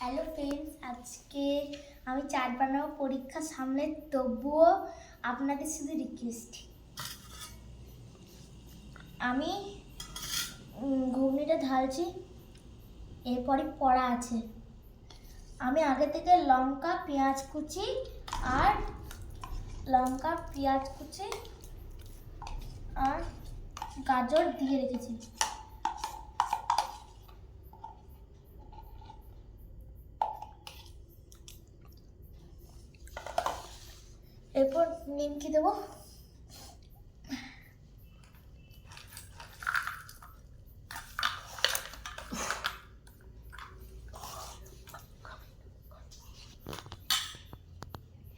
Hello friends, আজকে আমি চাট বানাবো পরীক্ষা সামনে, তবুও আপনাদের শুধু রিকোয়েস্ট, আমি ঘুগনিটা ঢালছি, এরপরে পড়া আছে। আমি আগে থেকে লঙ্কা পেঁয়াজ কুচি আর গাজর দিয়ে রেখেছি। এরপর নিমকি দেবো।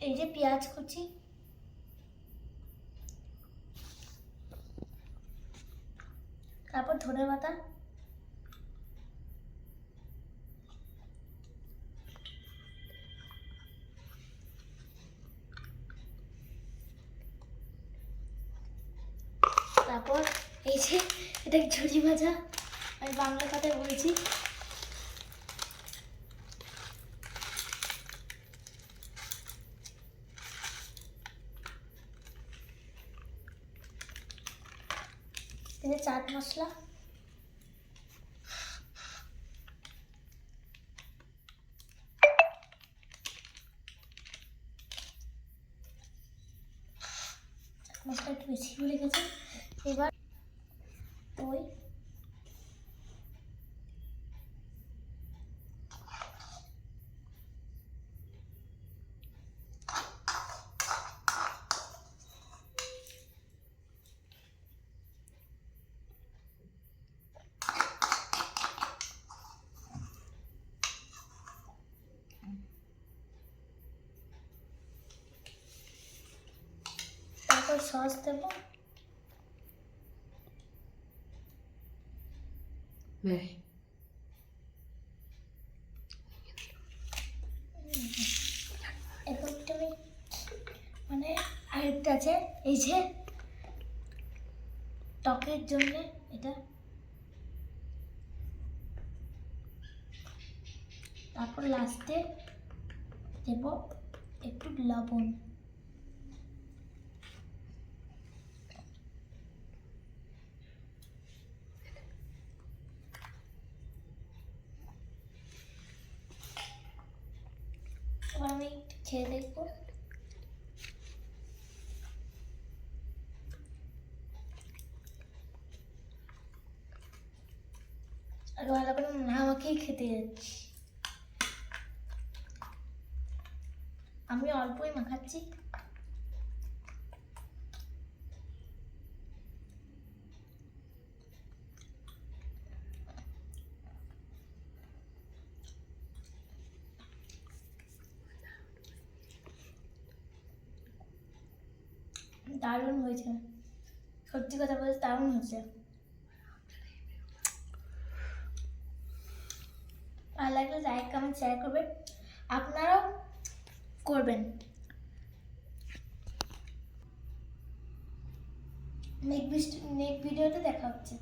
এই যে পেঁয়াজ কুচি, তারপর ধনে পাতা, তারপর এই যে এটা ঝুড়ি ভাজা, আমি বাংলা কথায় বলছি। এই যে চাট মশলা, মশলা একটু বেশি হয়ে গেছে। এবার দই, তারপর সস দেবো। এরপর তুমি আরেকটা আছে, এই যে টকের জন্য এটা, তারপর লাস্টে দেব একটু লবণ। এবার আমি খেয়ে দেখবো। আর ভালো করে মাখামাখিই খেতে যাচ্ছি, আমি অল্পই মাখাচ্ছি। দারুণ হয়েছে, সত্যি কথা বলতে দারুণ হয়েছে। ভালো লাগলে লাইক কমেন্ট শেয়ার করবেন, আপনারাও করবেন। নেক্সট ভিডিওতে দেখা হচ্ছে।